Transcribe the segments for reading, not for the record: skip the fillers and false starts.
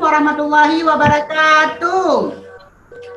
warahmatullahi wabarakatuh.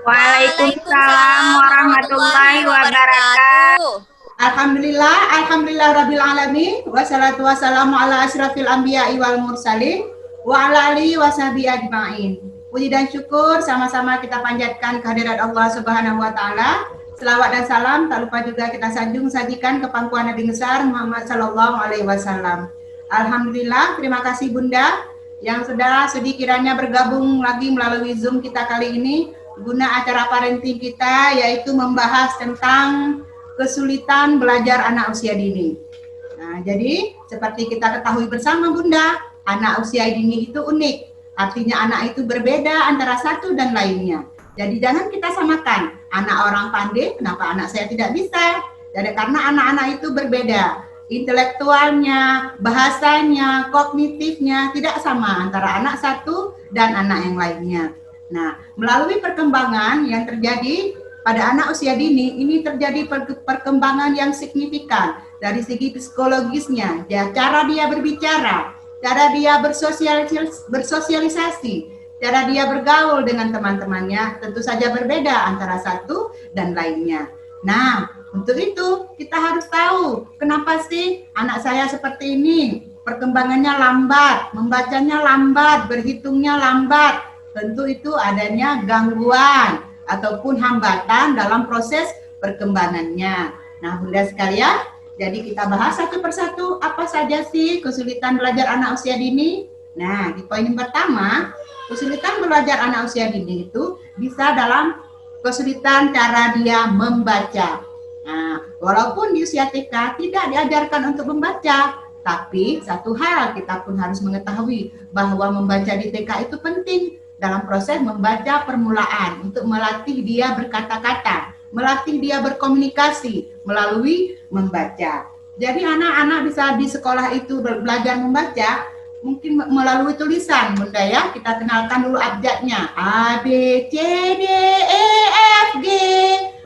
Waalaikumsalam warahmatullahi wabarakatuh. Alhamdulillah rabbil alamin. Wassalatu wassalamu ala asyrafil anbiya'i wal mursalin wa ala alihi washabihi ajmain. Puji dan syukur sama-sama kita panjatkan kehadirat Allah Subhanahu wa taala. Selawat dan salam tak lupa juga kita sajikan ke pangkuan Nabi besar Muhammad sallallahu alaihi wasallam. Alhamdulillah, terima kasih Bunda yang sudah sudi kiranya bergabung lagi melalui Zoom kita kali ini guna acara parenting kita, yaitu membahas tentang kesulitan belajar anak usia dini. Nah, jadi seperti kita ketahui bersama Bunda, anak usia dini itu unik. Artinya anak itu berbeda antara satu dan lainnya. Jadi jangan kita samakan anak orang pandai, kenapa anak saya tidak bisa? Jadi karena anak-anak itu berbeda. Intelektualnya, bahasanya, kognitifnya tidak sama antara anak satu dan anak yang lainnya. Nah, melalui perkembangan yang terjadi pada anak usia dini, ini terjadi perkembangan yang signifikan dari segi psikologisnya, ya, cara dia berbicara, cara dia bersosialisasi, cara dia bergaul dengan teman-temannya, tentu saja berbeda antara satu dan lainnya. Nah, untuk itu kita harus tahu kenapa sih anak saya seperti ini, perkembangannya lambat, membacanya lambat, berhitungnya lambat. Tentu itu adanya gangguan ataupun hambatan dalam proses perkembangannya. Nah, Bunda sekalian, jadi kita bahas satu persatu apa saja sih kesulitan belajar anak usia dini. Nah, di poin yang pertama, kesulitan belajar anak usia dini itu bisa dalam kesulitan cara dia membaca. Nah, walaupun di usia TK tidak diajarkan untuk membaca, tapi satu hal kita pun harus mengetahui bahwa membaca di TK itu penting dalam proses membaca permulaan untuk melatih dia berkata-kata, melatih dia berkomunikasi melalui membaca. Jadi anak-anak bisa di sekolah itu belajar membaca mungkin melalui tulisan, Bunda ya. Kita kenalkan dulu abjadnya. A, B, C, D, E, F, G,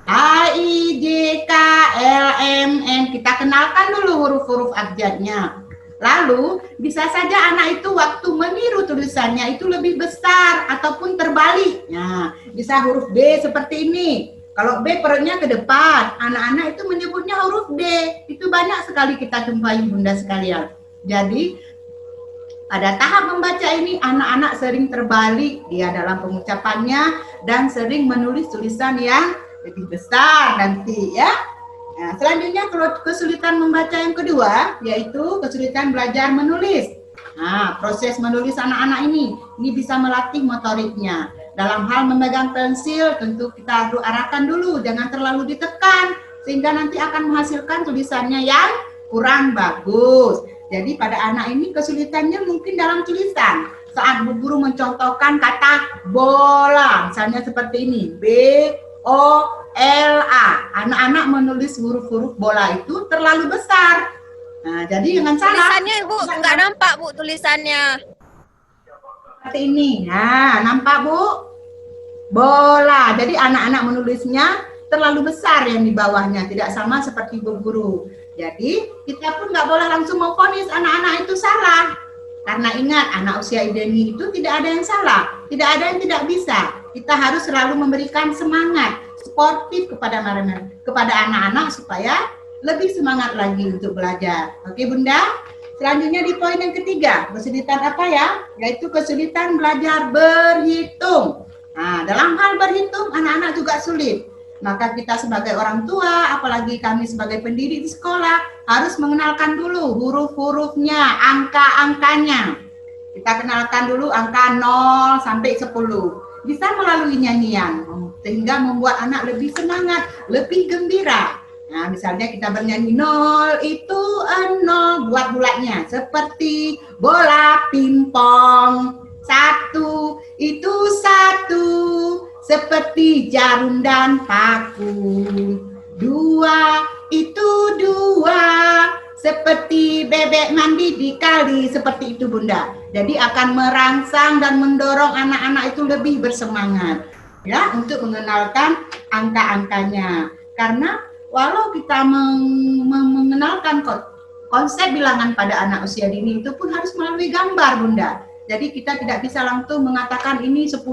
H, I, J, K, L, M, N. Kita kenalkan dulu huruf-huruf abjadnya. Lalu bisa saja anak itu waktu meniru tulisannya itu lebih besar ataupun terbalik. Nah, bisa huruf B seperti ini. Kalau B perutnya ke depan, anak-anak itu menyebutnya huruf D. Itu banyak sekali kita jumpai Bunda sekalian. Jadi pada tahap membaca ini anak-anak sering terbalik dia dalam pengucapannya dan sering menulis tulisan yang lebih besar nanti ya. Nah, selanjutnya kesulitan membaca yang kedua yaitu kesulitan belajar menulis. Nah, proses menulis anak-anak ini bisa melatih motoriknya. Dalam hal memegang pensil tentu kita harus arahkan dulu, jangan terlalu ditekan sehingga nanti akan menghasilkan tulisannya yang kurang bagus. Jadi pada anak ini kesulitannya mungkin dalam tulisan. Saat bu guru mencontohkan kata bola, misalnya seperti ini, B, O, L, A. Anak-anak menulis huruf-huruf bola itu terlalu besar. Nah, jadi jangan salah. Tulisannya Ibu nggak nampak Bu tulisannya. Seperti ini. Nah, nampak Bu? Bola. Jadi anak-anak menulisnya terlalu besar yang di bawahnya, tidak sama seperti bu guru. Jadi kita pun nggak boleh langsung memvonis anak-anak itu salah. Karena ingat, anak usia dini itu tidak ada yang salah, tidak ada yang tidak bisa. Kita harus selalu memberikan semangat sportif kepada anak-anak supaya lebih semangat lagi untuk belajar. Oke Bunda? Selanjutnya di poin yang ketiga, kesulitan apa ya? Yaitu kesulitan belajar berhitung. Nah, dalam hal berhitung anak-anak juga sulit. Maka kita sebagai orang tua, apalagi kami sebagai pendidik di sekolah, harus mengenalkan dulu huruf-hurufnya, angka-angkanya. Kita kenalkan dulu angka 0 sampai 10. Bisa melalui nyanyian, sehingga membuat anak lebih semangat, lebih gembira. Nah, misalnya kita bernyanyi 0 itu 0, buat bulatnya. Seperti bola pimpong, 1 itu 1. Seperti jarum dan paku, 2 itu 2. Seperti bebek mandi di kali, seperti itu Bunda. Jadi akan merangsang dan mendorong anak-anak itu lebih bersemangat ya untuk mengenalkan angka-angkanya. Karena walau kita mengenalkan konsep bilangan pada anak usia dini itu pun harus melalui gambar Bunda. Jadi kita tidak bisa langsung mengatakan ini 10,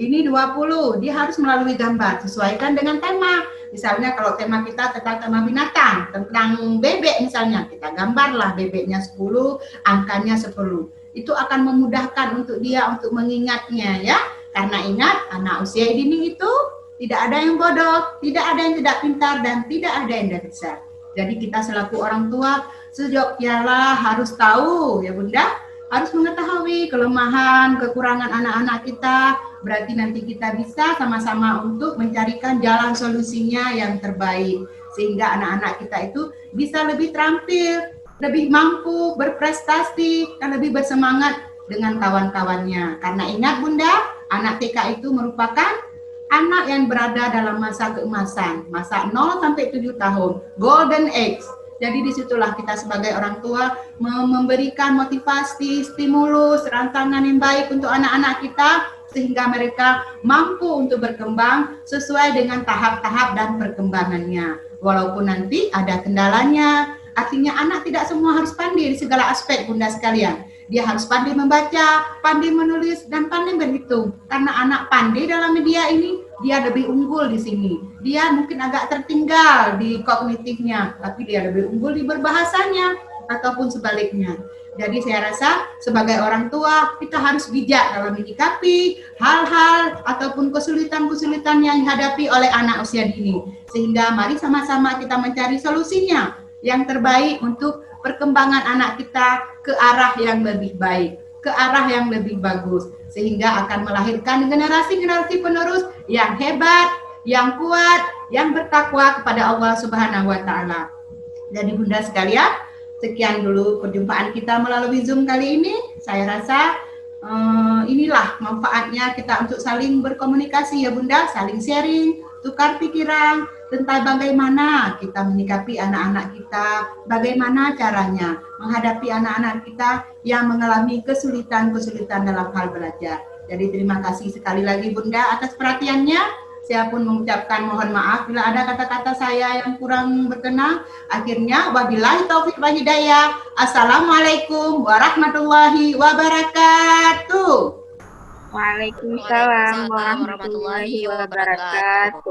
ini 20. Dia harus melalui gambar, sesuaikan dengan tema. Misalnya kalau tema kita tentang tema binatang, tentang bebek misalnya, kita gambarlah bebeknya 10, angkanya 10. Itu akan memudahkan untuk dia untuk mengingatnya ya. Karena ingat, anak usia dini itu tidak ada yang bodoh, tidak ada yang tidak pintar, dan tidak ada yang tidak bisa. Jadi kita selaku orang tua sejokyalah harus tahu ya Bunda, harus mengetahui kelemahan, kekurangan anak-anak kita. Berarti nanti kita bisa sama-sama untuk mencarikan jalan solusinya yang terbaik. Sehingga anak-anak kita itu bisa lebih terampil, lebih mampu berprestasi, dan lebih bersemangat dengan kawan-kawannya. Karena ingat Bunda, anak TK itu merupakan anak yang berada dalam masa keemasan, masa 0 sampai 7 tahun, golden age. Jadi disitulah kita sebagai orang tua memberikan motivasi, stimulus, rancangan yang baik untuk anak-anak kita, sehingga mereka mampu untuk berkembang sesuai dengan tahap-tahap dan perkembangannya. Walaupun nanti ada kendalanya, artinya anak tidak semua harus pandai di segala aspek Bunda sekalian. Dia harus pandai membaca, pandai menulis, dan pandai berhitung. Karena anak pandai dalam media ini, dia lebih unggul di sini. Dia mungkin agak tertinggal di kognitifnya, tapi dia lebih unggul di berbahasanya, ataupun sebaliknya. Jadi saya rasa sebagai orang tua, kita harus bijak dalam menyikapi hal-hal ataupun kesulitan-kesulitan yang dihadapi oleh anak usia dini. Sehingga mari sama-sama kita mencari solusinya yang terbaik untuk perkembangan anak kita ke arah yang lebih baik, ke arah yang lebih bagus, sehingga akan melahirkan generasi-generasi penerus yang hebat, yang kuat, yang bertakwa kepada Allah Subhanahu wa Ta'ala. Jadi Bunda sekalian, sekian dulu perjumpaan kita melalui Zoom kali ini. Saya rasa inilah manfaatnya kita untuk saling berkomunikasi ya Bunda, saling sharing, tukar pikiran tentang bagaimana kita menyikapi anak-anak kita, bagaimana caranya menghadapi anak-anak kita yang mengalami kesulitan-kesulitan dalam hal belajar. Jadi terima kasih sekali lagi Bunda atas perhatiannya. Saya pun mengucapkan mohon maaf bila ada kata-kata saya yang kurang berkenan. Akhirnya wabillahi taufiq wal hidayah. Assalamualaikum warahmatullahi wabarakatuh. Waalaikumsalam warahmatullahi wabarakatuh.